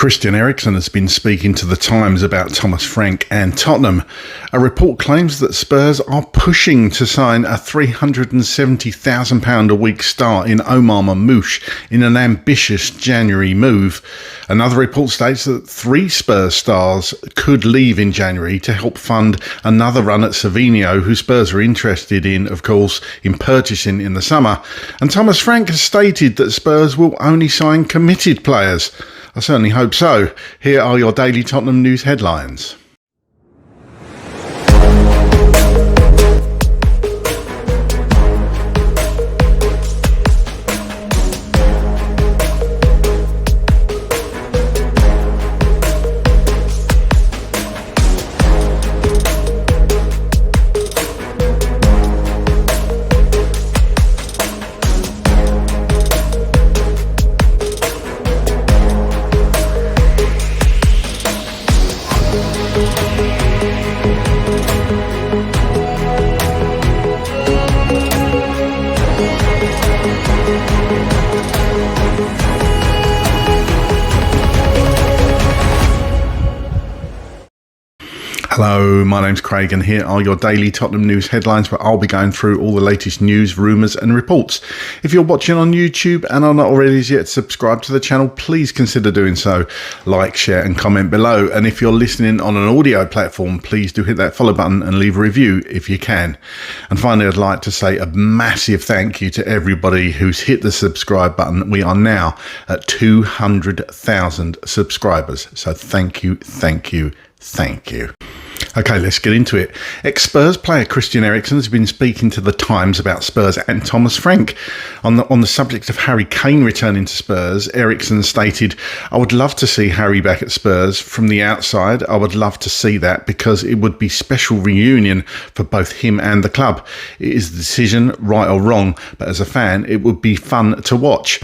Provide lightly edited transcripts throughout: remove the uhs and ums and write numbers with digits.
Christian Eriksen has been speaking to The Times about Thomas Frank and Tottenham. A report claims that Spurs are pushing to sign a £370,000 a week star in Marmoush in an ambitious January move. Another report states that 3 Spurs stars could leave in January to help fund another run at Savinho, who Spurs are interested in, of course, in purchasing in the summer. And Thomas Frank has stated that Spurs will only sign committed players. I certainly hope so. Here are your daily Tottenham news headlines. Hello, my name's Craig and here are your daily Tottenham news headlines where I'll be going through all the latest news, rumours and reports. If you're watching on YouTube and are not already yet subscribed to the channel, please consider doing so. Like, share and comment below. And if you're listening on an audio platform, please do hit that follow button and leave a review if you can. And finally, I'd like to say a massive thank you to everybody who's hit the subscribe button. We are now at 200,000 subscribers. So thank you, thank you, thank you. Okay, let's get into it. Ex-Spurs player Christian Eriksen has been speaking to The Times about Spurs and Thomas Frank. On the subject of Harry Kane returning to Spurs, Eriksen stated, "I would love to see Harry back at Spurs. From the outside, I would love to see that because it would be special reunion for both him and the club. It is the decision, right or wrong, but as a fan, it would be fun to watch."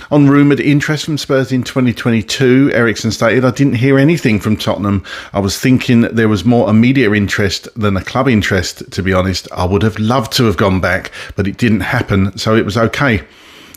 On rumoured interest from Spurs in 2022, Eriksen stated, "I didn't hear anything from Tottenham. I was thinking there was more a media interest than a club interest, to be honest. I would have loved to have gone back, but it didn't happen, so it was okay."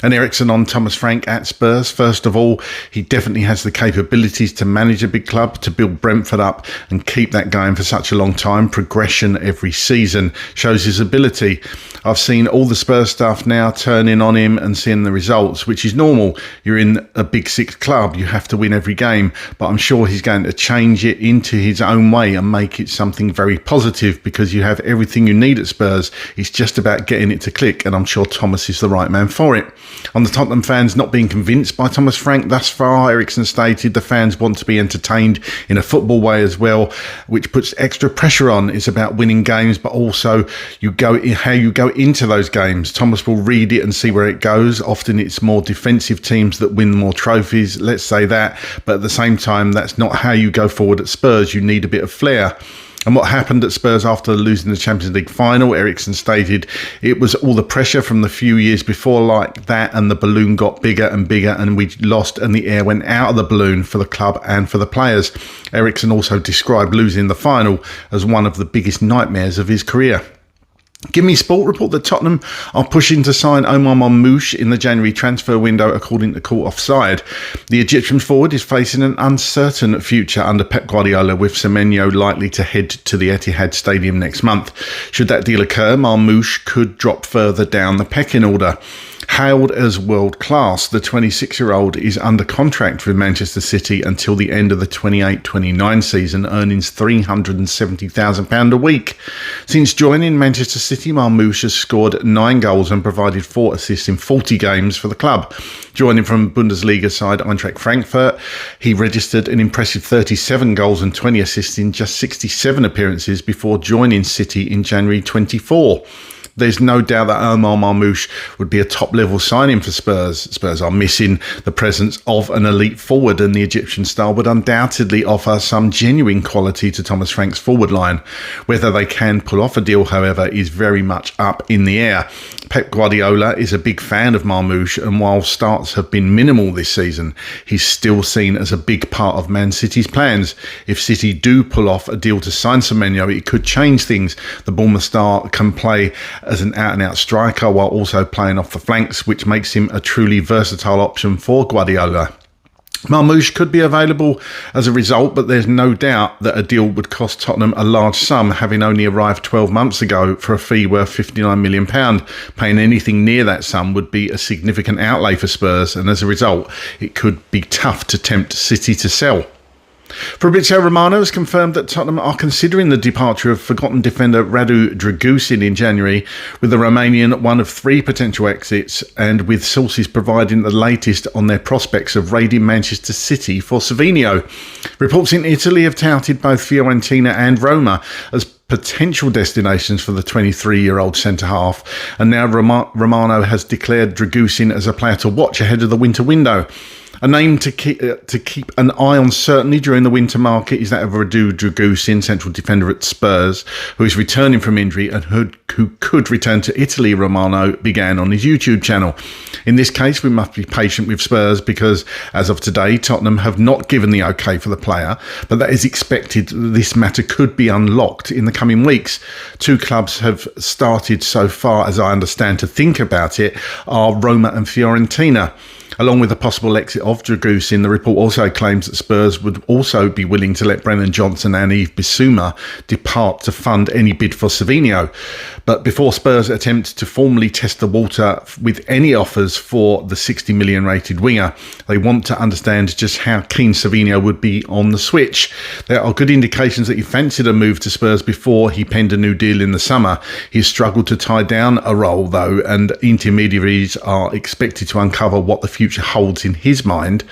And Eriksen on Thomas Frank at Spurs. First of all, he definitely has the capabilities to manage a big club, to build Brentford up and keep that going for such a long time. Progression every season shows his ability. I've seen all the Spurs stuff now turning on him and seeing the results, which is normal. You're in a big six club, you have to win every game, but I'm sure he's going to change it into his own way and make it something very positive because you have everything you need at Spurs. It's just about getting it to click, and I'm sure Thomas is the right man for it. On the Tottenham fans not being convinced by Thomas Frank thus far, Eriksen stated the fans want to be entertained in a football way as well, which puts extra pressure on. It's about winning games, but also how you go into those games. Thomas will read it and see where it goes. Often it's more defensive teams that win more trophies, let's say that, but at the same time, that's not how you go forward at Spurs. You need a bit of flair. And what happened at Spurs after losing the Champions League final, Eriksen stated, it was all the pressure from the few years before like that, and the balloon got bigger and bigger and we lost and the air went out of the balloon for the club and for the players. Eriksen also described losing the final as one of the biggest nightmares of his career. Give Me Sport report that Tottenham are pushing to sign Marmoush in the January transfer window, according to Caught Offside. The Egyptian forward is facing an uncertain future under Pep Guardiola, with Savinho likely to head to the Etihad Stadium next month. Should that deal occur, Marmoush could drop further down the pecking order. Hailed as world class, the 26-year-old is under contract with Manchester City until the end of the 28-29 season, earning £370,000 a week. Since joining Manchester City, Marmoush has scored 9 goals and provided 4 assists in 40 games for the club. Joining from Bundesliga side Eintracht Frankfurt, he registered an impressive 37 goals and 20 assists in just 67 appearances before joining City in January 24. There's no doubt that Marmoush would be a top-level signing for Spurs. Spurs are missing the presence of an elite forward, and the Egyptian star would undoubtedly offer some genuine quality to Thomas Frank's forward line. Whether they can pull off a deal, however, is very much up in the air. Pep Guardiola is a big fan of Marmoush, and while starts have been minimal this season, he's still seen as a big part of Man City's plans. If City do pull off a deal to sign Savinho, it could change things. The Bournemouth star can play as an out-and-out striker while also playing off the flanks, which makes him a truly versatile option for Guardiola. Marmoush could be available as a result, but there's no doubt that a deal would cost Tottenham a large sum, having only arrived 12 months ago for a fee worth £59 million. Paying anything near that sum would be a significant outlay for Spurs, and as a result, it could be tough to tempt City to sell. Fabrizio Romano has confirmed that Tottenham are considering the departure of forgotten defender Radu Dragusin in January, with the Romanian one of 3 potential exits, and with sources providing the latest on their prospects of raiding Manchester City for Savinho. Reports in Italy have touted both Fiorentina and Roma as potential destinations for the 23-year-old centre-half, and now Romano has declared Dragusin as a player to watch ahead of the winter window. A name to keep an eye on certainly during the winter market is that of Radu Dragusin, central defender at Spurs, who is returning from injury and who could return to Italy, Romano began on his YouTube channel. In this case, we must be patient with Spurs because, as of today, Tottenham have not given the okay for the player, but that is expected. This matter could be unlocked in the coming weeks. 2 clubs have started so far, as I understand, to think about it, are Roma and Fiorentina. Along with the possible exit of Dragusin, the report also claims that Spurs would also be willing to let Brennan Johnson and Yves Bissouma depart to fund any bid for Savinho. But before Spurs attempt to formally test the water with any offers for the 60 million rated winger, they want to understand just how keen Savinho would be on the switch. There are good indications that he fancied a move to Spurs before he penned a new deal in the summer. He's struggled to tie down a role though, and intermediaries are expected to uncover what the future holds in his mind.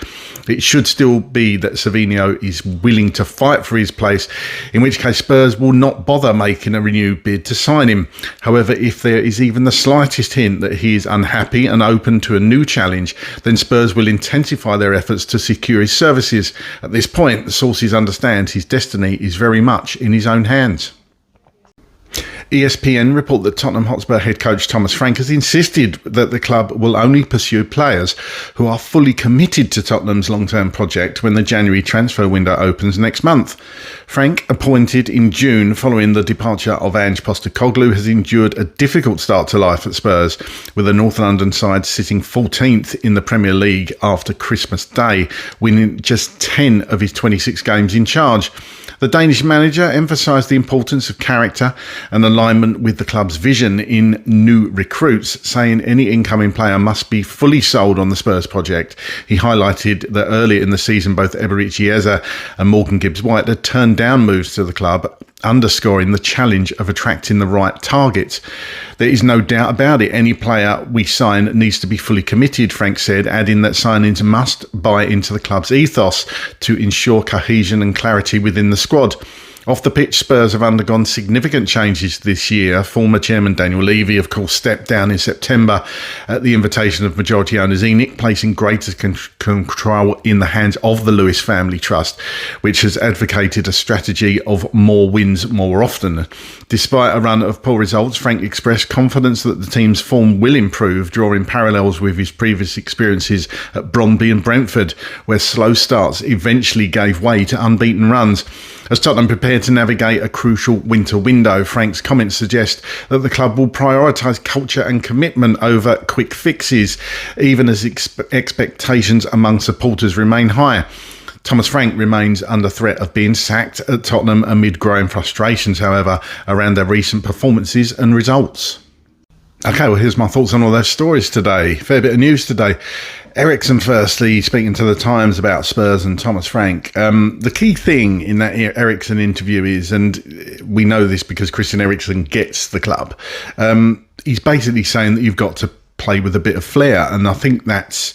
It should still be that Savinho is willing to fight for his place, in which case Spurs will not bother making a renewed bid to sign him. However, if there is even the slightest hint that he is unhappy and open to a new challenge, then Spurs will intensify their efforts to secure his services. At this point, the sources understand his destiny is very much in his own hands. ESPN report that Tottenham Hotspur head coach Thomas Frank has insisted that the club will only pursue players who are fully committed to Tottenham's long-term project when the January transfer window opens next month. Frank, appointed in June following the departure of Ange Postecoglou, has endured a difficult start to life at Spurs, with the North London side sitting 14th in the Premier League after Christmas Day, winning just 10 of his 26 games in charge. The Danish manager emphasised the importance of character and alignment with the club's vision in new recruits, saying any incoming player must be fully sold on the Spurs project. He highlighted that earlier in the season, both Eberechi Eze and Morgan Gibbs-White had turned down moves to the club, underscoring the challenge of attracting the right targets. There is no doubt about it, any player we sign needs to be fully committed, Frank said, adding that signings must buy into the club's ethos to ensure cohesion and clarity within the squad. Off the pitch, Spurs have undergone significant changes this year. Former chairman Daniel Levy, of course, stepped down in September at the invitation of majority owner ENIC, placing greater control in the hands of the Lewis Family Trust, which has advocated a strategy of more wins more often. Despite a run of poor results, Frank expressed confidence that the team's form will improve, drawing parallels with his previous experiences at Brøndby and Brentford, where slow starts eventually gave way to unbeaten runs. As Tottenham prepare to navigate a crucial winter window, Frank's comments suggest that the club will prioritise culture and commitment over quick fixes, even as expectations among supporters remain high. Thomas Frank remains under threat of being sacked at Tottenham amid growing frustrations, however, around their recent performances and results. Okay, well, here's my thoughts on all those stories today. Fair bit of news today. Eriksen, firstly, speaking to the Times about Spurs and Thomas Frank. The key thing in that Eriksen interview is, and we know this because Christian Eriksen gets the club, he's basically saying that you've got to play with a bit of flair. And I think that's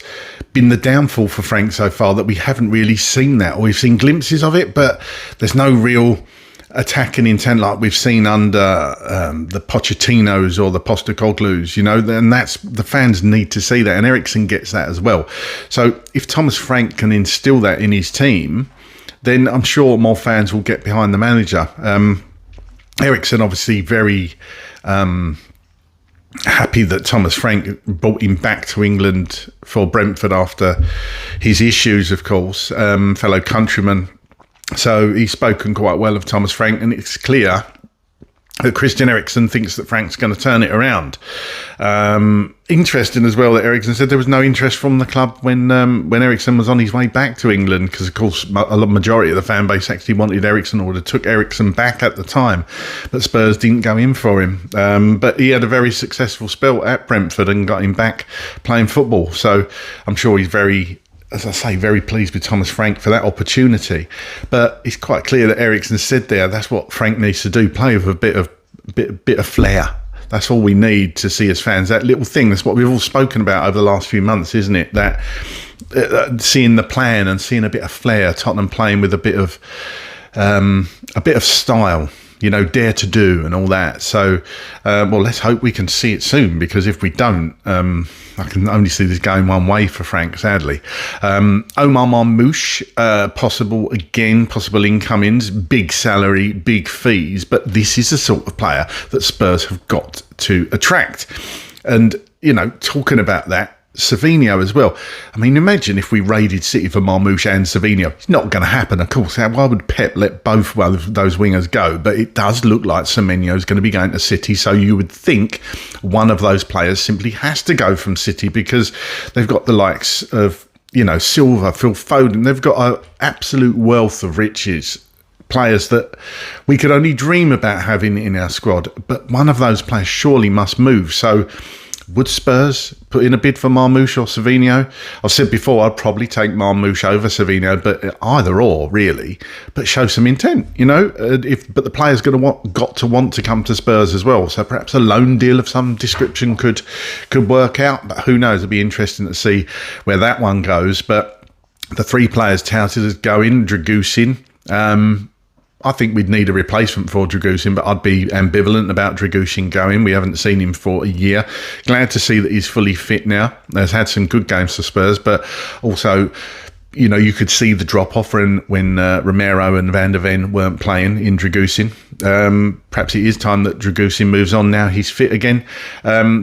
been the downfall for Frank so far, that we haven't really seen that, or we've seen glimpses of it, but there's no real attacking intent like we've seen under the Pochettinos or the Postecoglou's, and that's, the fans need to see that, and Eriksen gets that as well. So if Thomas Frank can instill that in his team, then I'm sure more fans will get behind the manager. Eriksen obviously very happy that Thomas Frank brought him back to England for Brentford after his issues, of course, fellow countryman. So he's spoken quite well of Thomas Frank, and it's clear Christian Eriksen thinks that Frank's going to turn it around. Interesting as well that Eriksen said there was no interest from the club when Eriksen was on his way back to England, because of course a majority of the fan base actually wanted Eriksen or took Eriksen back at the time, but Spurs didn't go in for him. But he had a very successful spell at Brentford and got him back playing football. So I'm sure he's very pleased with Thomas Frank for that opportunity. But it's quite clear that Eriksen said there, that's what Frank needs to do, play with a bit of flair. That's all we need to see as fans. That little thing, that's what we've all spoken about over the last few months, isn't it? That seeing the plan and seeing a bit of flair, Tottenham playing with a bit of style, dare to do and all that. So, let's hope we can see it soon, because if we don't, I can only see this going one way for Frank, sadly. Omar Marmoush, possible incomings, big salary, big fees, but this is the sort of player that Spurs have got to attract. And, talking about that, Savinho as well. I mean, imagine if we raided City for Marmoush and Savinho. It's not going to happen, of course. Why would Pep let both of those wingers go? But it does look like Savinho is going to be going to City, so you would think one of those players simply has to go from City, because they've got the likes of, Silva, Phil Foden. They've got an absolute wealth of riches, players that we could only dream about having in our squad. But one of those players surely must move. So would Spurs put in a bid for Marmoush or Savinho? I've said before I'd probably take Marmoush over Savinho, but either or really. But show some intent, But the player's got to want to come to Spurs as well. So perhaps a loan deal of some description could work out. But who knows? It'll be interesting to see where that one goes. But the three players touted as going, Dragusin. I think we'd need a replacement for Dragusin, but I'd be ambivalent about Dragusin going. We haven't seen him for a year. Glad to see that he's fully fit now. Has had some good games for Spurs, but also, you could see the drop-off when Romero and Van der Ven weren't playing in Dragusin. Perhaps it is time that Dragusin moves on now he's fit again.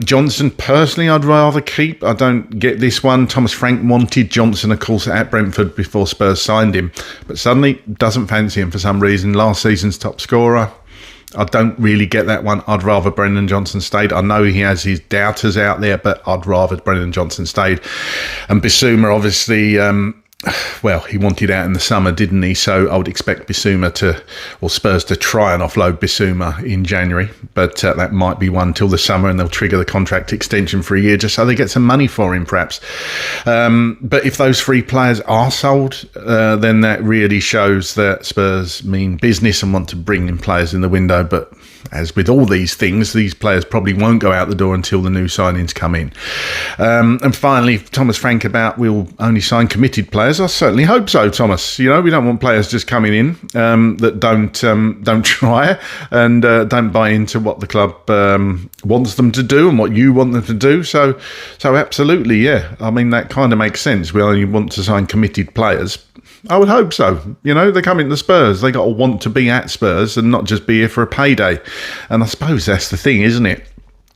Johnson, personally, I'd rather keep. I don't get this one. Thomas Frank wanted Johnson, of course, at Brentford before Spurs signed him, but suddenly doesn't fancy him for some reason. Last season's top scorer. I don't really get that one. I'd rather Brendan Johnson stayed. I know he has his doubters out there, but I'd rather Brendan Johnson stayed. And Bissouma, obviously, he wanted out in the summer, didn't he? So I would expect Spurs to try and offload Bissouma in January, but that might be one till the summer, and they'll trigger the contract extension for a year just so they get some money for him, perhaps. But if those three players are sold, then that really shows that Spurs mean business and want to bring in players in the window. But as with all these things, these players probably won't go out the door until the new signings come in. And finally, Thomas Frank about we'll only sign committed players. I certainly hope so, Thomas. We don't want players just coming in that don't try and don't buy into what the club wants them to do and what you want them to do. So absolutely, yeah. I mean, that kind of makes sense. We only want to sign committed players. I would hope so. They're coming to Spurs. They got to want to be at Spurs and not just be here for a payday. And I suppose that's the thing, isn't it?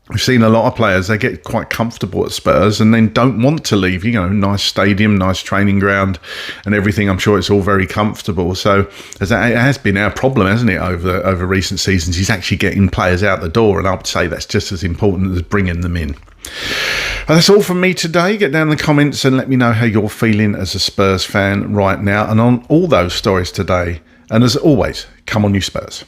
We've seen a lot of players, they get quite comfortable at Spurs and then don't want to leave. Nice stadium, nice training ground and everything. I'm sure it's all very comfortable. So it has been our problem, hasn't it, over recent seasons, is actually getting players out the door. And I would say that's just as important as bringing them in. Well, that's all from me today. Get down in the comments and let me know how you're feeling as a Spurs fan right now and on all those stories today. And as always, come on you Spurs.